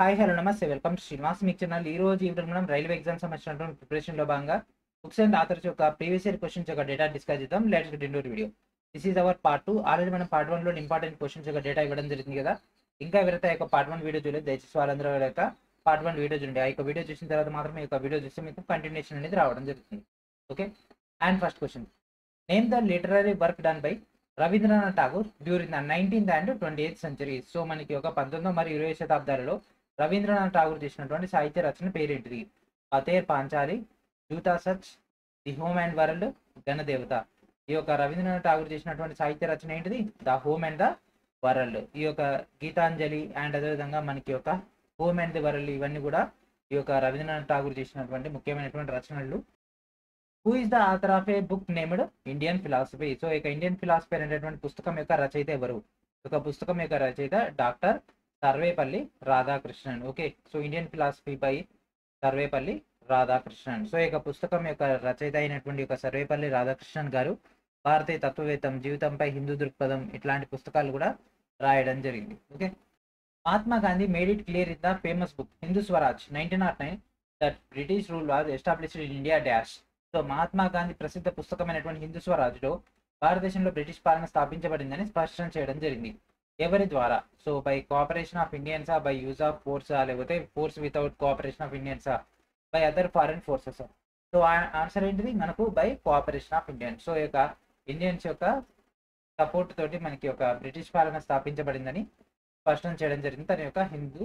Hi hello నమస్తే welcome to Srinivas మీకు channel. ఈ రోజు ఈవినింగ్ మనం రైల్వే ఎగ్జామ్ సంబంధించినటువంటి ప్రిపరేషన్లో భాగంగా బుక్స్ అండ్ ఆథర్స్ యొక్క ప్రీవియస్ ఇయర్ క్వశ్చన్స్ యొక్క డేటా డిస్కస్ చేద్దాం. Let's get into video. This is our part 2. Already మనం పార్ట్ 1 లో ఇంపార్టెంట్ క్వశ్చన్స్ యొక్క డేటా ఇవ్వడం జరిగింది కదా. ఇంకా ఎవరైతే యొక్క పార్ట్ 1 వీడియో చూడలేదు దయచేసి వాళ్ళందరూ యొక్క పార్ట్ 1 వీడియో చూడండి. ఆ యొక్క వీడియో చూసిన తర్వాత మాత్రమే ఈ యొక్క వీడియో చూస్తే మీకు కంటిన్యూషన్ అనేది రావడం జరుగుతుంది. Okay. And first question, name the literary work done by Rabindranath Tagore during the 19th and 20th centuries. So మనకి ఒక 19వ మరియు 20వ శతాబ్దాలలో రవీంద్రనాథ్ ఠాగూర్ చేసినటువంటి సాహిత్య రచన పేరేంటిది? ఫతేర్ పాంచాలి, జూతా సచ్, the home and world, Ganadevata. ఈ యొక్క రవీంద్రనాథ్ ఠాగూర్ చేసినటువంటి సాహిత్య రచన ఏంటిది? The home and the world. ఈ యొక్క గీతాంజలి అండ్ అదేవిధంగా మనకి యొక్క హోమ్ అండ్ ది వరల్డ్ ఇవన్నీ కూడా ఈ యొక్క రవీంద్రనాథ్ ఠాగూర్ చేసినటువంటి ముఖ్యమైనటువంటి రచనలు. Who is the author of a book named Indian philosophy? So ఇక ఇండియన్ ఫిలాసఫీ అనేటువంటి పుస్తకం యొక్క రచయిత ఎవరు? ఒక పుస్తకం యొక్క రచయిత doctor Sarvepalli Radhakrishnan. Okay, so Indian philosophy by Sarvepalli Radhakrishnan. So ఇక పుస్తకం యొక్క రచయిత అయినటువంటి ఒక సర్వేపల్లి రాధాకృష్ణన్ గారు భారతీయ తత్వవేత్తం, జీవితంపై హిందూ దృక్పథం ఇట్లాంటి పుస్తకాలు కూడా రాయడం జరిగింది. Okay. Mahatma Gandhi made it clear in the famous book Hindu Swaraj 1909 that British rule was established in India dash. So Mahatma Gandhi ప్రసిద్ధ పుస్తకమైనటువంటి హిందూ స్వరాజ్లో భారతదేశంలో బ్రిటిష్ పాలన స్థాపించబడిందని స్పష్టం చేయడం జరిగింది. ఎవరి ద్వారా? సో బై కోఆపరేషన్ ఆఫ్ ఇండియన్సా, బై యూజ్ ఆఫ్ ఫోర్సా, లేకపోతే ఫోర్స్ వితౌట్ కోఆపరేషన్ ఆఫ్ ఇండియన్సా, by other foreign forces? So answer ఏంటిది మనకు? By cooperation of Indians. So యొక్క ఇండియన్స్ యొక్క సపోర్ట్ తోటి మనకి ఒక బ్రిటిష్ పాలన స్థాపించబడిందని స్పష్టం చేయడం జరిగింది తన యొక్క హిందూ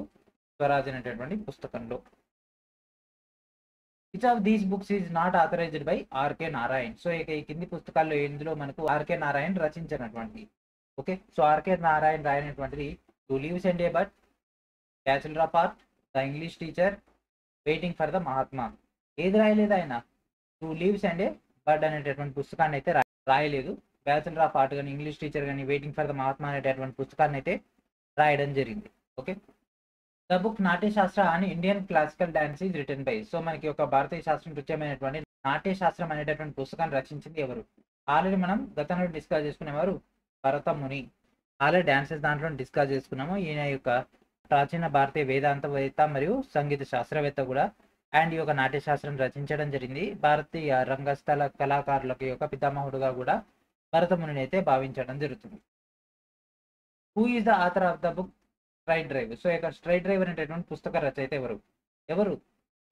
స్వరాజ్ అనేటటువంటి పుస్తకంలో. Which of these books is not authorized by R K Narayan? So ఇక ఈ కింది పుస్తకాల్లో ఇందులో మనకు ఆర్కే నారాయణ్ రచించినటువంటి. ఓకే, సో ఆర్కే నారాయణ్ రాయనటువంటిది two leaves and a bird, bachelor of art, the English teacher, waiting for the Mahatma. ఏది రాయలేదు ఆయన? Two leaves and a bird అనేటటువంటి పుస్తకాన్ని అయితే రాయలేదు. బ్యాచులర్ ఆఫ్ ఆర్ట్ కానీ, ఇంగ్లీష్ టీచర్ కానీ, వెయిటింగ్ ఫర్ ద మహాత్మా అనేటటువంటి పుస్తకాన్ని అయితే రాయడం జరిగింది. ఓకే. ద బుక్ నాట్యశాస్త్ర అని Indian classical dance is return by. So మనకి ఒక భారతీయ శాస్త్రం నృత్యమైనటువంటి నాట్యశాస్త్రం అనేటటువంటి పుస్తకాన్ని రచించింది ఎవరు? ఆల్రెడీ మనం గతంలో డిస్కస్ చేసుకునేవారు భరత ముని. ఆల్రెడీ డాన్సెస్ దాంట్లో డిస్కస్ చేసుకున్నాము. ఈయన యొక్క ప్రాచీన భారతీయ వేదాంతవేత్త మరియు సంగీత శాస్త్రవేత్త కూడా. అండ్ ఈ యొక్క నాట్యశాస్త్రం రచించడం జరిగింది. భారతీయ రంగస్థల కళాకారులకి యొక్క పితామహుడుగా కూడా భరత మునిని అయితే భావించడం జరుగుతుంది. Who is the author of the book straight drive? So ఇక స్ట్రైట్ డ్రైవ్ అనేటటువంటి పుస్తక రచయిత ఎవరు?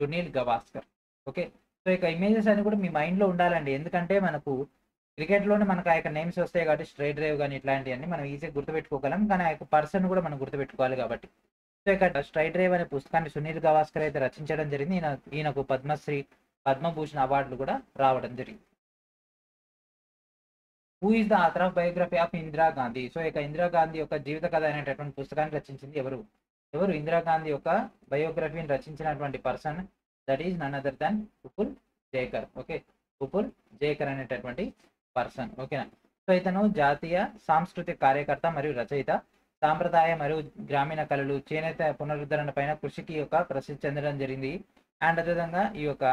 సునీల్ గవాస్కర్. ఓకే, సో ఇక ఇమేజెస్ అని కూడా మీ మైండ్లో ఉండాలండి. ఎందుకంటే మనకు క్రికెట్లోనే మనకు ఆ యొక్క నేమ్స్ వస్తాయి కాబట్టి స్ట్రైట్ డ్రైవ్ కానీ ఇట్లాంటివన్నీ మనం ఈజీగా గుర్తుపెట్టుకోగలం. కానీ ఆ యొక్క పర్సన్ కూడా మనం గుర్తుపెట్టుకోవాలి కాబట్టి. సో ఇక స్ట్రైట్ డ్రైవ్ అనే పుస్తకాన్ని సునీల్ గవాస్కర్ అయితే రచించడం జరిగింది. ఈయనకు పద్మశ్రీ, పద్మభూషణ్ అవార్డులు కూడా రావడం జరిగింది. Who is the author of biography of Indira Gandhi? So ఇక ఇందిరాగాంధీ యొక్క జీవిత కథ అనేటటువంటి పుస్తకాన్ని రచించింది ఎవరు? ఇందిరాగాంధీ యొక్క బయోగ్రఫీని రచించినటువంటి person that is none other than Pupul Jayakar. Okay, Pupul Jayakar అనేటటువంటి పర్సన్. ఓకేనా. సో ఇతను జాతీయ సాంస్కృతిక కార్యకర్త మరియు రచయిత. సాంప్రదాయ మరియు గ్రామీణ కళలు, చేనేత పునరుద్ధరణ పైన కృషికి యొక్క ప్రసిద్ధి చెందడం జరిగింది. అండ్ అదేవిధంగా ఈ యొక్క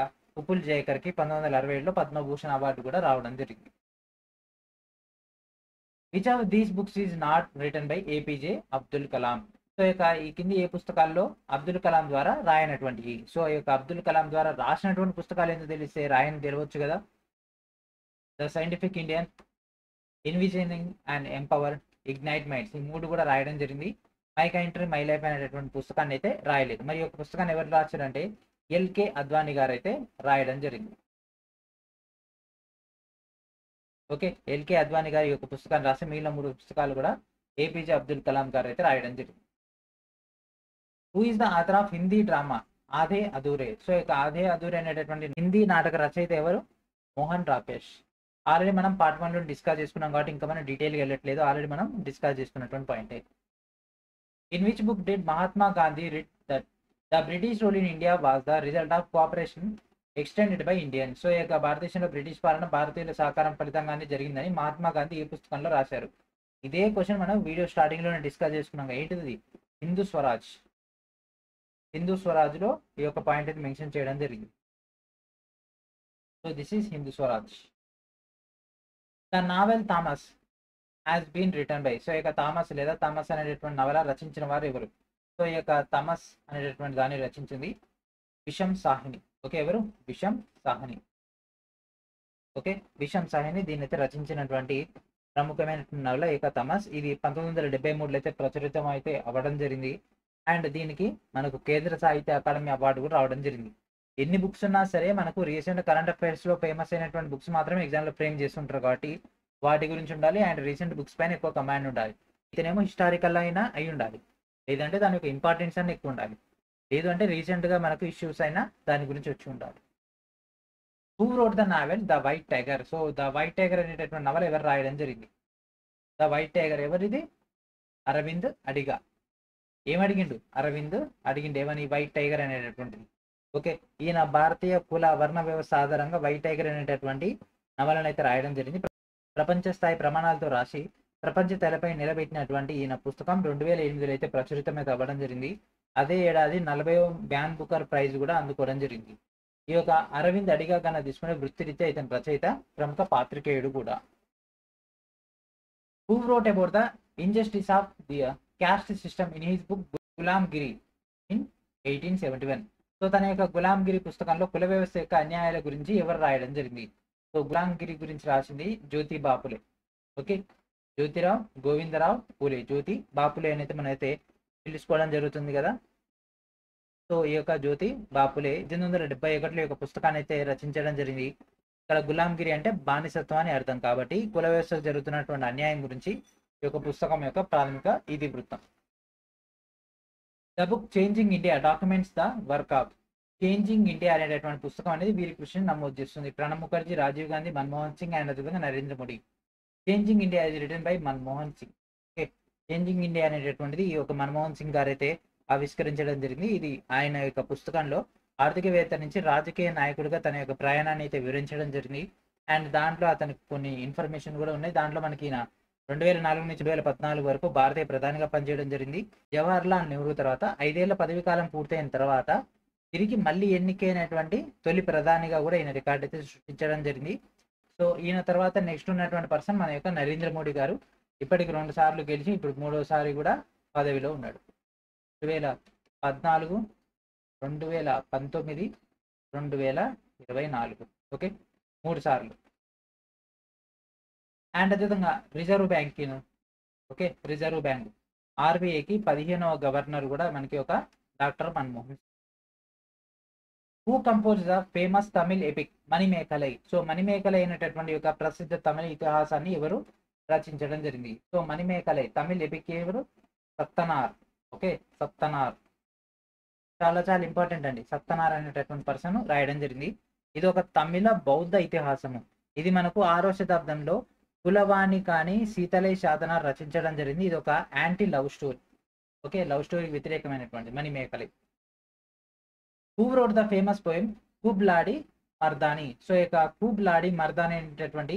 ఉపుల్ జైకర్కి 1967లో పద్మభూషణ్ అవార్డు కూడా రావడం జరిగింది. Which of these books is not written by APJ Abdul Kalam? So ఇక ఈ కింది ఏ పుస్తకాల్లో అబ్దుల్ కలాం ద్వారా రాయనటువంటివి? సో ఈ యొక్క అబ్దుల్ కలాం ద్వారా రాసినటువంటి పుస్తకాలు ఎందుకు తెలిస్తే రాయని తెలియవచ్చు కదా. The scientific Indian, envisioning and empower, ignite minds, ఈ మూడు కూడా రాయడం జరిగింది. మై కంట్రీ మై లైఫ్ అనేటటువంటి పుస్తకాన్ని అయితే రాయలేదు. మరి ఒక పుస్తకాన్ని ఎవరు రాశారంటే ఎల్కే అద్వానీ గారు అయితే రాయడం జరిగింది. ఓకే, ఎల్కే అద్వానీ గారి యొక్క పుస్తకాన్ని రాసి మిగిలిన 3 పుస్తకాలు కూడా ఏపీజే అబ్దుల్ కలాం గారు అయితే రాయడం జరిగింది. Who is the author of Hindi drama Aadhe Adhure? So ఇక ఆధే అధూరే అనేటటువంటి హిందీ నాటక రచయిత ఎవరు? మోహన్ రాకేష్. ఆల్రెడీ మనం పార్ట్ 1లో డిస్కస్ చేసుకున్నాం కాబట్టి ఇంకా మనం డీటెయిల్గా వెళ్ళట్లేదు. ఆల్రెడీ మనం డిస్కస్ చేసుకున్నటువంటి point. In which book did Mahatma Gandhi writ that the British rule in India was the result of cooperation extended by Indian? So ఈ యొక్క భారతదేశంలో బ్రిటిష్ పాలన భారతీయుల సహకారం ఫలితంగానే జరిగిందని మహాత్మా గాంధీ ఈ పుస్తకంలో రాశారు. ఇదే క్వశ్చన్ మనం వీడియో స్టార్టింగ్లోనే డిస్కస్ చేసుకున్నాం. ఏంటిది? హిందూ స్వరాజ్. హిందూ స్వరాజ్లో ఈ యొక్క పాయింట్ అయితే మెన్షన్ చేయడం జరిగింది. So this is Hindu Swaraj. The novel Tamas has been written by? So ఇక థామస్ అనేటటువంటి నవల రచించిన వారు ఎవరు? సో ఈ యొక్క తమస్ అనేటటువంటి దాన్ని రచించింది విషం సాహ్ని. ఓకే, ఎవరు? విషం సాహ్ని. ఓకే, విషం సాహ్ని దీన్ని అయితే రచించినటువంటి ప్రముఖమైన నవల ఏక తమస్. ఇది 1973లో అయితే ప్రచురితం అయితే అవ్వడం జరిగింది. అండ్ దీనికి మనకు కేంద్ర సాహిత్య అకాడమీ అవార్డు కూడా రావడం జరిగింది. ఎన్ని బుక్స్ ఉన్నా సరే మనకు రీసెంట్ కరెంట్ అఫైర్స్ లో ఫేమస్ అయినటువంటి బుక్స్ మాత్రమే ఎగ్జామ్ లో ఫ్రేమ్ చేస్తుంటారు కాబట్టి వాటి గురించి ఉండాలి. అండ్ రీసెంట్ బుక్స్ పైన ఎక్కువ కమాండ్ ఉండాలి. ఇతనేమో హిస్టారికల్ అయినా అయి ఉండాలి, లేదంటే దాని యొక్క ఇంపార్టెన్స్ అన్న ఎక్కువ ఉండాలి, లేదు అంటే రీసెంట్ గా మనకు ఇష్యూస్ అయినా దాని గురించి వచ్చి ఉండాలి. Who wrote the novel the white tiger? So the white tiger అనేటటువంటి నవల ఎవరు రాయడం జరిగింది? ద వైట్ టైగర్ ఎవరిది? అరవింద్ అడిగా. ఏమడిగిండు? అరవింద్ అడిగిండు ఏమని? వైట్ టైగర్ అనేటటువంటిది. ఓకే, ఈయన భారతీయ కుల వర్ణ వ్యవస్థ ఆధారంగా వైట్ టైగర్ అనేటటువంటి నవలను అయితే రాయడం జరిగింది. ప్రపంచ స్థాయి ప్రమాణాలతో రాసి ప్రపంచ తెరపై నిలబెట్టినటువంటి ఈయన పుస్తకం 2008లో అయితే ప్రచురితమైతే అవ్వడం జరిగింది. అదే ఏడాది 40వ బ్యాన్ బుకర్ ప్రైజ్ కూడా అందుకోవడం జరిగింది. ఈ యొక్క అరవింద్ అడిగా కన్నా తీసుకునే వృత్తిరీత్యా ఇతని రచయిత, ప్రముఖ పాత్రికేయుడు కూడా. Who wrote about the injustice of the caste system in his book గులాంగిరి in 1871? So తన యొక్క గులాంగిరి పుస్తకంలో కుల వ్యవస్థ యొక్క అన్యాయాల గురించి ఎవరు రాయడం జరిగింది? సో గులాంగిరి గురించి రాసింది జ్యోతి బాపులే. ఓకే, జ్యోతిరావు గోవిందరావు పూలే, జ్యోతి బాపులే అనేది మనమైతే పిలుచుకోవడం జరుగుతుంది కదా. సో ఈ యొక్క జ్యోతి బాపులే 1871లో యొక్క పుస్తకాన్ని అయితే రచించడం జరిగింది. ఇక్కడ గులాంగిరి అంటే బానిసత్వం అని అర్థం కాబట్టి కుల వ్యవస్థకు జరుగుతున్నటువంటి అన్యాయం గురించి ఈ యొక్క పుస్తకం యొక్క ప్రాథమిక ఇతివృత్తం. The book changing India documents the work of changing India అనేటటువంటి పుస్తకం అనేది వీరి కృషిని నమోదు చేస్తుంది. ప్రణబ్ ముఖర్జీ, రాజీవ్ గాంధీ, మన్మోహన్ సింగ్ అండ్ అదేవిధంగా Narendra Modi. Changing India is written by Manmohan Singh. Okay, changing India అనేటటువంటిది ఈ యొక్క మన్మోహన్ సింగ్ గారు అయితే ఆవిష్కరించడం జరిగింది. ఇది ఆయన యొక్క పుస్తకంలో ఆర్థికవేత్త నుంచి రాజకీయ నాయకుడిగా తన యొక్క ప్రయాణాన్ని అయితే వివరించడం జరిగింది. అండ్ దాంట్లో అతనికి కొన్ని ఇన్ఫర్మేషన్ కూడా ఉన్నాయి. దాంట్లో మనకి 2004 నుంచి 2014 వరకు భారతీయ ప్రధానిగా పనిచేయడం జరిగింది. జవహర్లాల్ నెహ్రూ తర్వాత 5 ఏళ్ల పదవి కాలం పూర్తయిన తర్వాత తిరిగి మళ్ళీ ఎన్నికైనటువంటి తొలి ప్రధానిగా కూడా ఈయన రికార్డు అయితే సృష్టించడం జరిగింది. సో ఈయన తర్వాత నెక్స్ట్ ఉన్నటువంటి పర్సన్ మన యొక్క నరేంద్ర మోడీ గారు. ఇప్పటికి 2 సార్లు గెలిచి ఇప్పుడు 3వసారి కూడా పదవిలో ఉన్నాడు. 2014, 2019, 2024. ఓకే, 3 సార్లు. అండ్ అదేవిధంగా reserve bank, okay reserve bank ఆర్బీఐకి 15వ గవర్నర్ కూడా మనకి ఒక doctor Manmohan. Who compose the famous Tamil epic Manimekalai? So Manimekalai అనేటటువంటి యొక్క ప్రసిద్ధ తమిళ ఇతిహాసాన్ని ఎవరు రచించడం జరిగింది? సో మణిమేకలై తమిళ్ ఎపిక్ ఎవరు? సత్తనార్. ఓకే, సత్తనార్ చాలా చాలా ఇంపార్టెంట్ అండి. సత్తనార్ అనేటటువంటి పర్సన్ రాయడం జరిగింది. ఇది ఒక తమిళ బౌద్ధ ఇతిహాసము. ఇది మనకు 6వ శతాబ్దంలో కులవాణి కానీ సీతలై సాధనార్ రచించడం జరిగింది. ఇది ఒక anti love story. Okay, love story వ్యతిరేకమైనటువంటి Manimekalai. Who wrote the famous poem కుబ్లాడి మర్దాని? సో ఈ యొక్క కుబ్లాడి మర్దాని అనేటటువంటి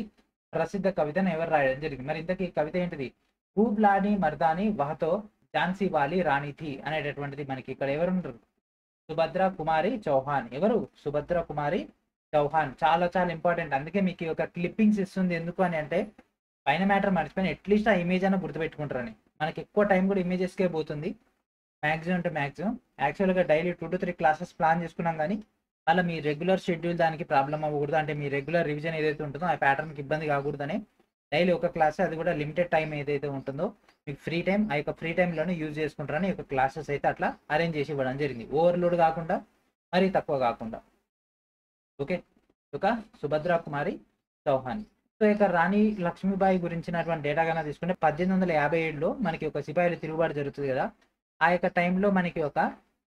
ప్రసిద్ధ కవితను ఎవరు రాయడం జరిగింది? మరి ఇంతకీ కవిత ఏంటిది? కుబ్లాడి మర్దాని వహతో ఝాన్సీ వాలి రాణి థీ అనేటటువంటిది మనకి ఇక్కడ ఎవరు ఉంటారు? సుభద్ర కుమారి చౌహాన్. ఎవరు? సుభద్ర కుమారి చౌహాన్. చాలా చాలా ఇంపార్టెంట్. అందుకే మీకు ఒక క్లిప్పింగ్స్ ఇస్తుంది. ఎందుకు అని అంటే పైన మ్యాటర్ మర్చిపోయిన అట్లీస్ట్ ఆ ఇమేజ్ అన్న గుర్తుపెట్టుకుంటారని. మనకి ఎక్కువ టైం కూడా ఇమేజెస్కే పోతుంది మ్యాక్సిమం టు మ్యాక్సిమం. యాక్చువల్గా డైలీ 2 to 3 క్లాసెస్ ప్లాన్ చేసుకున్నాం కానీ మళ్ళీ మీ రెగ్యులర్ షెడ్యూల్ దానికి ప్రాబ్లం అవ్వకూడదు. అంటే మీ రెగ్యులర్ రివిజన్ ఏదైతే ఉంటుందో ఆ ప్యాటర్న్కి ఇబ్బంది కాకూడదని డైలీ ఒక క్లాస్, అది కూడా లిమిటెడ్ టైం ఏదైతే ఉంటుందో మీకు ఫ్రీ టైం, ఆ యొక్క ఫ్రీ టైంలోనే యూజ్ చేసుకుంటారని ఈ యొక్క క్లాసెస్ అయితే అట్లా అరేంజ్ చేసి ఇవ్వడం జరిగింది. ఓవర్లోడ్ కాకుండా మరీ తక్కువ కాకుండా. ఓకే, ఒక సుభద్ర కుమారి చౌహాన్. సో ఇక రాణి లక్ష్మీబాయి గురించినటువంటి డేటా కన్నా తీసుకుంటే 1857లో మనకి ఒక సిపాయిల తిరుగుబాటు జరుగుతుంది కదా. ఆ యొక్క టైంలో మనకి ఒక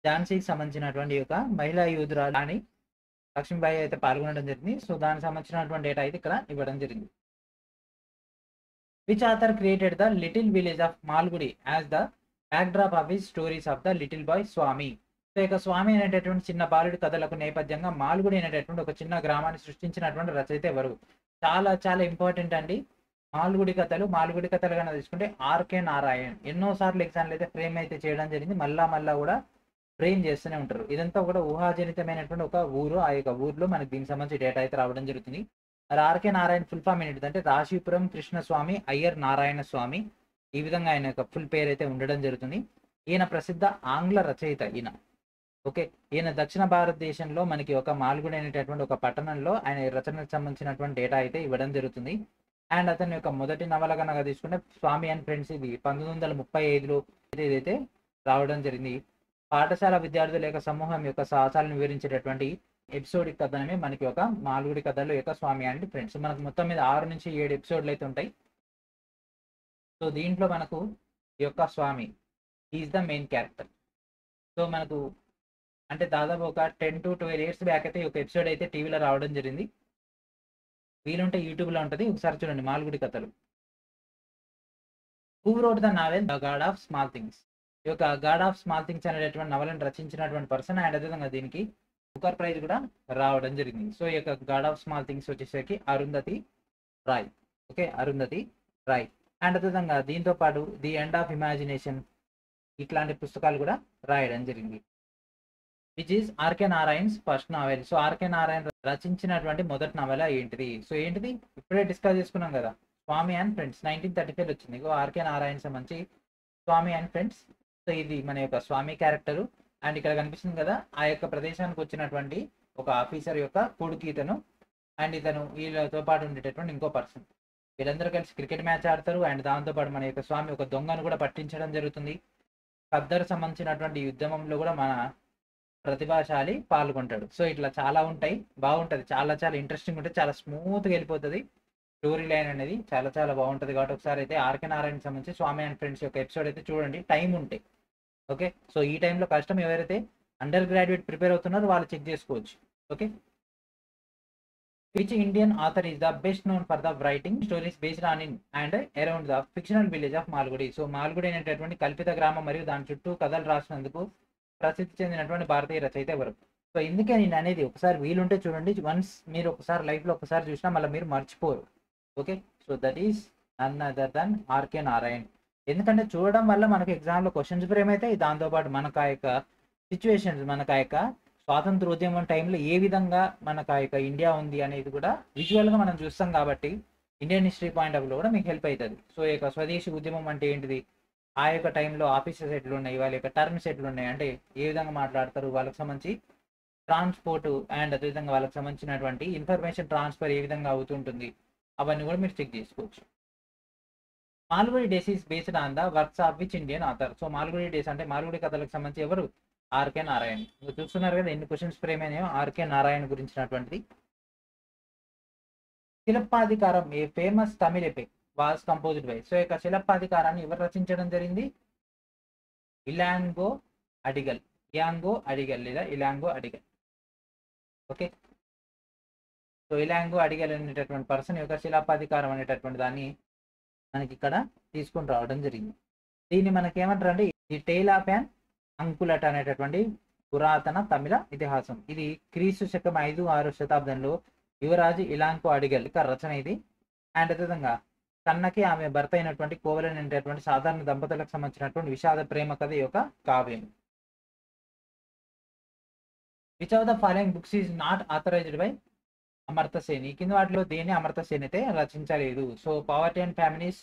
ఝాన్సీకి సంబంధించినటువంటి ఒక మహిళా యోధురాలు రాణి లక్ష్మీబాయి అయితే పాల్గొనడం జరిగింది. సో దానికి సంబంధించినటువంటి డేటా అయితే ఇక్కడ ఇవ్వడం జరిగింది. Which author created the little village of Malgudi as the backdrop of his stories of the little boy Swami? So ఇక స్వామి అనేటటువంటి చిన్న బాలుడి కథలకు నేపథ్యంగా మాల్గుడి అనేటటువంటి ఒక చిన్న గ్రామాన్ని సృష్టించినటువంటి రచయిత ఎవరు? చాలా చాలా ఇంపార్టెంట్ అండి. మాల్గుడి కథలు కన్నా తీసుకుంటే ఆర్కే నారాయణ్. ఎన్నోసార్లు ఎగ్జామ్లు అయితే ఫ్రేమ్ అయితే చేయడం జరిగింది. మళ్ళా కూడా ఫ్రేమ్ చేస్తూనే ఉంటారు. ఇదంతా కూడా ఊహాజనితమైనటువంటి ఒక ఊరు. ఆ యొక్క ఊర్లో మనకి దీనికి సంబంధించి డేటా అయితే రావడం జరుగుతుంది. మరి ఆర్కే నారాయణ ఫుల్ ఫామ్ ఏంటంటే రాశిపురం కృష్ణస్వామి అయ్యర్ నారాయణ స్వామి. ఈ విధంగా ఆయన యొక్క ఫుల్ పేరు అయితే ఉండడం జరుగుతుంది. ఈయన ప్రసిద్ధ ఆంగ్ల రచయిత ఈయన. ఓకే, ఈయన దక్షిణ భారతదేశంలో మనకి ఒక మాల్గుడి అనేటటువంటి ఒక పట్టణంలో ఆయన రచనకు సంబంధించినటువంటి డేటా అయితే ఇవ్వడం జరుగుతుంది. అండ్ అతని యొక్క మొదటి నవల కనుక తీసుకుంటే స్వామి అండ్ ఫ్రెండ్స్, ఇది 1935లో ఏదైతే రావడం జరిగింది. పాఠశాల విద్యార్థుల యొక్క సమూహం యొక్క సాహసాలను వివరించేటటువంటి ఎపిసోడిక్ కథనమే మనకి ఒక మాల్గుడి కథలో యొక్క స్వామి అండ్ ఫ్రెండ్స్. మనకు మొత్తం మీద 6 నుంచి 7 ఎపిసోడ్లు అయితే ఉంటాయి. సో దీంట్లో మనకు ఈ యొక్క Swami is the main character. So మనకు అంటే దాదాపు ఒక 10 to 12 years బ్యాక్ అయితే ఒక ఎపిసోడ్ అయితే టీవీలో రావడం జరిగింది. వీలుంటే యూట్యూబ్లో ఉంటుంది, ఒకసారి చూడండి, మాల్గుడి కథలు. Who wrote the novel the god of small things? ఈ యొక్క గాడ్ ఆఫ్ స్మాల్ థింగ్స్ అనేటటువంటి నవలను రచించినటువంటి పర్సన్, అండ్ అదేవిధంగా దీనికి బుకర్ ప్రైజ్ కూడా రావడం జరిగింది. సో ఈ యొక్క గాడ్ ఆఫ్ స్మాల్ థింగ్స్ వచ్చేసరికి అరుంధతి రాయ్. ఓకే, అరుంధతి రాయ్. అండ్ అదేవిధంగా దీంతో పాటు ది ఎండ్ ఆఫ్ ఇమాజినేషన్ ఇట్లాంటి పుస్తకాలు కూడా రాయడం జరిగింది. Which is R K Narayan's first novel. So R K Narayan రచించినటువంటి మొదటి నవల ఏంటిది? సో ఏంటిది, ఇప్పుడే డిస్కస్ చేసుకున్నాం కదా, స్వామి అండ్ ఫ్రెండ్స్. 1935 వచ్చింది. ఆర్కే నారాయణ్ సంబంధించి స్వామి అండ్ ఫ్రెండ్స్. సో ఇది మన యొక్క స్వామి క్యారెక్టరు. అండ్ ఇక్కడ కనిపిస్తుంది కదా, ఆ యొక్క ప్రదేశానికి వచ్చినటువంటి ఒక ఆఫీసర్ యొక్క కొడుకు ఇతను. అండ్ ఇతను వీళ్ళతో పాటు ఉండేటటువంటి ఇంకో పర్సన్. వీళ్ళందరూ కలిసి క్రికెట్ మ్యాచ్ ఆడతారు. అండ్ దాంతోపాటు మన యొక్క స్వామి ఒక దొంగను కూడా పట్టించడం జరుగుతుంది. ఖద్దర్ సంబంధించినటువంటి యుద్ధంలో కూడా మన ప్రతిభాశాలి పాల్గొంటాడు. సో ఇట్లా చాలా ఉంటాయి, బాగుంటుంది, చాలా చాలా ఇంట్రెస్టింగ్ ఉంటుంది, చాలా స్మూత్గా వెళ్ళిపోతుంది స్టోరీ లైన్ అనేది, చాలా చాలా బాగుంటుంది. కాబట్టి ఒకసారి అయితే ఆర్కే నారాయణ సంబంధించి స్వామి అండ్ ఫ్రెండ్స్ యొక్క ఎపిసోడ్ అయితే చూడండి, టైం ఉంటే. ఓకే, సో ఈ టైంలో కష్టం ఎవరైతే అండర్ గ్రాడ్యుయేట్ ప్రిపేర్ అవుతున్నారో వాళ్ళు చెక్ చేసుకోవచ్చు. Okay, which Indian author is the best known for the writing stories based on in and around the fictional village of Malgudi? So Malgudi అనేటటువంటి కల్పిత గ్రామం మరియు దాని చుట్టూ కథలు రాసినందుకు ప్రసిద్ధి చెందినటువంటి భారతీయ రచయిత ఎవరు? సో ఇందుకే నేను అనేది, ఒకసారి వీలుంటే చూడండి. వన్స్ మీరు ఒకసారి లైఫ్లో ఒకసారి చూసినా మళ్ళీ మీరు మర్చిపోరు. Okay, so that is none other than R K Narayan. ఎందుకంటే చూడడం వల్ల మనకు ఎగ్జామ్లో క్వశ్చన్స్ ఫ్రేమ్ అయితే, దాంతోపాటు మనకు ఆ యొక్క సిచ్యువేషన్స్, మనకు ఆ యొక్క స్వాతంత్రోద్యమం టైంలో ఏ విధంగా మనకు ఆ యొక్క ఇండియా ఉంది అనేది కూడా విజువల్గా మనం చూస్తాం. కాబట్టి Indian history point of view కూడా మీకు హెల్ప్ అవుతుంది. సో ఈ యొక్క స్వదేశీ ఉద్యమం అంటే ఏంటిది, ఆ యొక్క టైంలో ఆఫీసర్స్ ఎట్లు ఉన్నాయి, వాళ్ళ యొక్క టర్మ్స్ ఎట్లు ఉన్నాయి, అంటే ఏ విధంగా మాట్లాడతారు, వాళ్ళకి సంబంధించి ట్రాన్స్పోర్ట్ అండ్ అదేవిధంగా వాళ్ళకి సంబంధించినటువంటి ఇన్ఫర్మేషన్ ట్రాన్స్ఫర్ ఏ విధంగా అవుతుంటుంది, అవన్నీ కూడా మీరు చెక్ చేసుకోవచ్చు. Malgudi days is based on the works of which Indian author? So Malgudi days అంటే మాల్గుడి కథలకు సంబంధించి ఎవరు? ఆర్కే నారాయణ్. మీరు చూస్తున్నారు కదా ఎన్ని క్వశ్చన్స్ ఫ్రేమ్ అయినాయో ఆర్కే నారాయణ్ గురించినటువంటిది. Silappadikaram a famous Tamil epic was composed by? So యొక్క శిలప్పాధికారాన్ని ఎవరు రచించడం జరిగింది? ఇలాంగో అడిగల్. యాంగో అడిగల్ లేదా ఇలాంగో అడిగల్. ఓకే, సో ఇలాంగో అడిగల్ అనేటటువంటి పర్సన్ యొక్క శిలప్పాధికారం అనేటటువంటి దాన్ని మనకి ఇక్కడ తీసుకొని రావడం జరిగింది. దీన్ని మనకి ఏమంటారు అంటే ది టేల్ ఆఫ్ యాన్ అంకులట్ అనేటటువంటి పురాతన తమిళ ఇతిహాసం. ఇది క్రీస్తు శకం 5-6 శతాబ్దంలో యువరాజు ఇలాంగో అడిగల్ రచన ఇది. అండ్ అదేవిధంగా కన్నకి ఆమె భర్త అయినటువంటి కోవలన్ అనేటటువంటి సాధారణ దంపతులకు సంబంధించినటువంటి విషాద ప్రేమ కథ యొక్క కావ్యం. Which of the following books is not authorized by Amartya Sen? ఈ కింద వాటిలో దేన్ని అమర్త్య సేన్ అయితే రచించలేదు. So poverty and families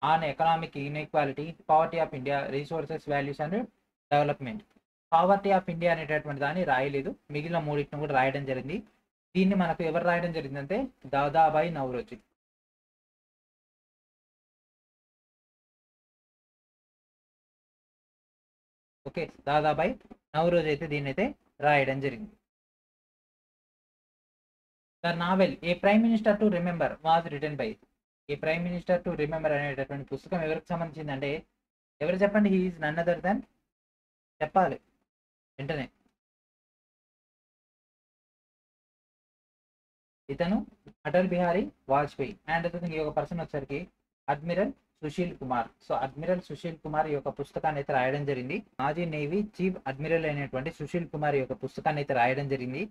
on economic inequality, poverty of India, resources values and development. Poverty of India అనేటటువంటి దాన్ని రాయలేదు, మిగిలిన మూడింటిని కూడా రాయడం జరిగింది. దీన్ని మనకు ఎవరు రాయడం జరిగిందంటే దాదాబాయి నౌరోజీ. ఓకే, దాదాబాయి నౌరోజీ అయితే దీన్ని అయితే రాయడం జరిగింది. The novel a prime minister to remember was written by? A prime minister to remember అనేటటువంటి పుస్తకం ఎవరికి సంబంధించింది అంటే ఎవరు చెప్పండి? He is none other than, చెప్పాలి వెంటనే, ఇతను అటల్ బిహారీ వాజ్పేయి. అండ్ అతనికి ఈ యొక్క పర్సన్ వచ్చరికి admiral Sushil Kumar. So admiral Sushil Kumar ఈ యొక్క పుస్తకాన్ని అయితే రాయడం జరిగింది. మాజీ నేవీ చీఫ్ అడ్మిరల్ అయినటువంటి సుశీల్ కుమార్ ఈ యొక్క పుస్తకాన్ని అయితే రాయడం జరిగింది.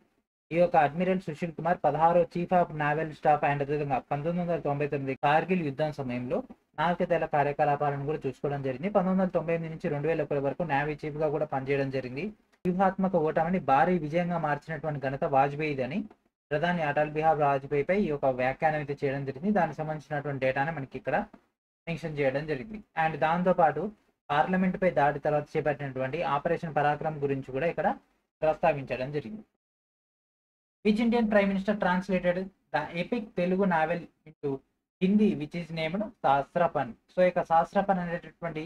ఈ యొక్క అడ్మిరల్ సుశీల్ కుమార్ 16వ chief of naval staff and అదేవిధంగా 1999 కార్గిల్ యుద్ధం సమయంలో నావికాదళ కార్యకలాపాలను కూడా చూసుకోవడం జరిగింది. 1998 నుంచి 2001 వరకు నేవీ చీఫ్ గా కూడా పనిచేయడం జరిగింది. వ్యూహాత్మక ఓటమిని భారీ విజయంగా మార్చినటువంటి ఘనత వాజ్పేయిది అని ప్రధాని అటల్ బిహారీ వాజ్పేయిపై ఈ యొక్క వ్యాఖ్యానం అయితే చేయడం జరిగింది. దానికి సంబంధించినటువంటి డేటాని మనకి ఇక్కడ మెన్షన్ చేయడం జరిగింది. అండ్ దాంతోపాటు పార్లమెంటుపై దాడి తర్వాత చేపట్టినటువంటి ఆపరేషన్ పరాక్రమ్ గురించి కూడా ఇక్కడ ప్రస్తావించడం జరిగింది. Which Indian prime minister translated the epic Telugu novel into Hindi which is named Sahasraphan. So ఇక శాస్త్రపన్ అనేటటువంటి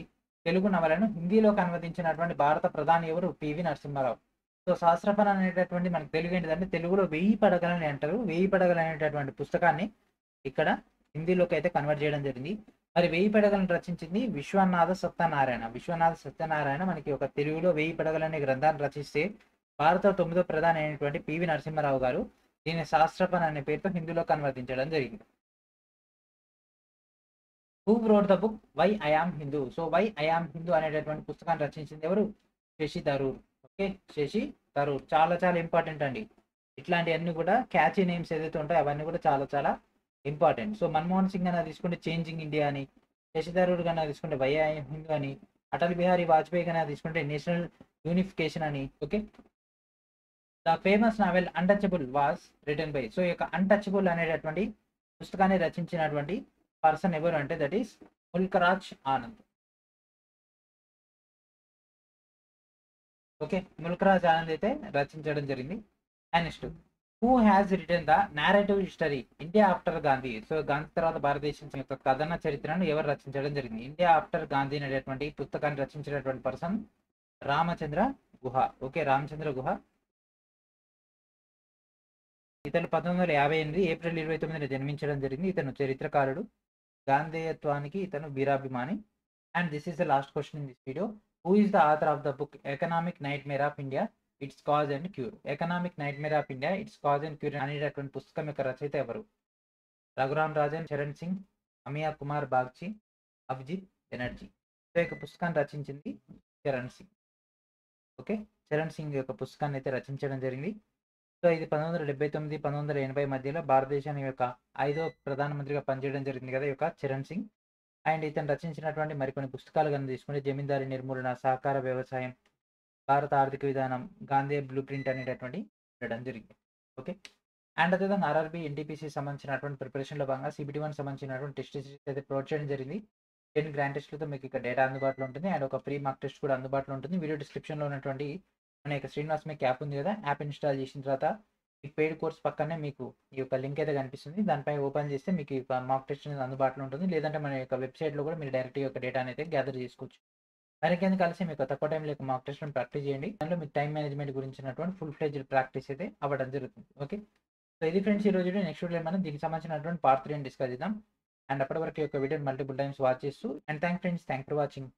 తెలుగు నవలను హిందీలోకి అనువదించినటువంటి భారత ప్రధాని ఎవరు? పివి నరసింహారావు. సో శాస్త్రపన్ అనేటటువంటి మనకు తెలుగు ఏంటిదంటే తెలుగులో 1000 పడగలని అంటారు. 1000 పడగలు అనేటటువంటి పుస్తకాన్ని ఇక్కడ హిందీలోకి అయితే కన్వర్ట్ చేయడం జరిగింది. మరి 1000 పడగలను రచించింది విశ్వనాథ సత్యనారాయణ. విశ్వనాథ సత్యనారాయణ మనకి ఒక తెలుగులో 1000 పడగలనే గ్రంథాన్ని రచిస్తే భారత 9వ ప్రధాని అయినటువంటి పివి నరసింహారావు గారు దీన్ని శాస్త్రపన్ అనే పేరుతో హిందీలో కన్వర్తించడం జరిగింది. Who wrote the book why I am Hindu. So why I am Hindu అనేటటువంటి పుస్తకాన్ని రచించింది ఎవరు? శశి థరూర్. ఓకే, శశి థరూర్ చాలా చాలా ఇంపార్టెంట్ అండి. ఇట్లాంటివన్నీ కూడా క్యాచీ నేమ్స్ ఏదైతే ఉంటాయో అవన్నీ కూడా చాలా చాలా ఇంపార్టెంట్. సో మన్మోహన్ సింగ్ అన్న తీసుకుంటే చేంజింగ్ ఇండియా అని, శశి థరూర్ కన్నా తీసుకుంటే వై ఐ యామ్ హిందూ అని, అటల్ బిహారీ వాజ్పేయి కన్నా తీసుకుంటే నేషనల్ యూనిఫికేషన్ అని. Okay, the famous novel untouchable was written by. So ఈ యొక్క అన్టచబుల్ అనేటటువంటి పుస్తకాన్ని రచించినటువంటి పర్సన్ ఎవరు అంటే that is Mulk Raj Anand. Okay, Mulk Raj Anand అయితే రచించడం జరిగింది. And next who has written the narrative history India after Gandhi. So Gandhi తర్వాత భారతదేశం యొక్క కథన చరిత్రను ఎవరు రచించడం జరిగింది? ఇండియా ఆఫ్టర్ గాంధీ అనేటటువంటి పుస్తకాన్ని రచించినటువంటి పర్సన్ రామచంద్ర గుహ. ఓకే, రామచంద్ర గుహ. ఇతను 1958 ఏప్రిల్ 29న జన్మించడం జరిగింది. ఇతను చరిత్రకారుడు, గాంధేయత్వానికి ఇతను వీరాభిమాని. And this is the last question in this video. Who is the author of the book economic nightmare of India its cause and cure. Economic nightmare of India its cause and cure అనేటటువంటి పుస్తకం యొక్క రచయిత ఎవరు? Raghuram Rajan, Charan Singh, Amiya Kumar Bagchi, Abhijit Banerjee. So యొక్క పుస్తకాన్ని రచించింది Charan Singh. Okay, Charan Singh యొక్క పుస్తకాన్ని అయితే రచించడం జరిగింది. సో ఇది 1979 1980 మధ్యలో భారతదేశానికి యొక్క 5వ ప్రధానమంత్రిగా పనిచేయడం జరిగింది కదా ఈ యొక్క చరణ్ సింగ్. అండ్ ఇతను రచించినటువంటి మరికొన్ని పుస్తకాలు కనుక తీసుకుంటే జమీందారీ నిర్మూలన, సహకార వ్యవసాయం, భారత ఆర్థిక విధానం, గాంధీ బ్లూ ప్రింట్ అనేటటువంటి ఉండడం జరిగింది. ఓకే, అండ్ అదేవిధంగా ఆర్ఆర్బీ ఎన్టీపీసీ సంబంధించినటువంటి ప్రిపరేషన్లో భాగంగా CBT1 సంబంధించినటువంటి టెస్ట్ సిరీస్ అయితే ప్రొవైడ్ చేయడం జరిగింది. 10 గ్రాండ్ టెస్ట్లతో మీకు ఇక్కడ డేటా అందుబాటులో ఉంటుంది. అండ్ ఒక ఫ్రీ మార్క్ టెస్ట్ కూడా అందుబాటులో ఉంటుంది. వీడియో డిస్క్రిప్షన్లో ఉన్నటువంటి మన యొక్క శ్రీనివాస్ మీకు యాప్ ఉంది కదా, యాప్ ఇన్స్టాల్ చేసిన తర్వాత ఈ పెయిడ్ కోర్స్ పక్కనే మీకు ఈ యొక్క లింక్ అయితే కనిపిస్తుంది. దానిపై ఓపెన్ చేస్తే మీకు ఈ మార్క్ టెస్ట్ అనేది అందుబాటులో ఉంటుంది. లేదంటే మన యొక్క వెబ్సైట్లో కూడా మీరు డైరెక్ట్ యొక్క డేటాని అయితే గ్యాదర్ చేసుకోవచ్చు. మరికెందుకు కలిసి మీకు తక్కువ టైంలో మార్క్ టెస్ట్ని ప్రాక్టీస్ చేయండి. దానిలో మీకు టైం మేనేజ్మెంట్ గురించినటువంటి ఫుల్ ఫ్లెడ్జ్డ్ ప్రాక్టీస్ అయితే అవ్వడం జరుగుతుంది. ఓకే, సో ఇది ఫ్రెండ్స్ ఈ రోజు నెక్స్ట్ వీడియో మనం దీనికి సంబంధించినటువంటి పార్ట్ 3 డిస్కస్ చేద్దాం. అండ్ అప్పటి వరకు ఈ యొక్క వీడియోని మల్టిపుల్ టైమ్స్ వాచ్ చేస్తూ అండ్ థ్యాంక్ ఫర్ వాచింగ్.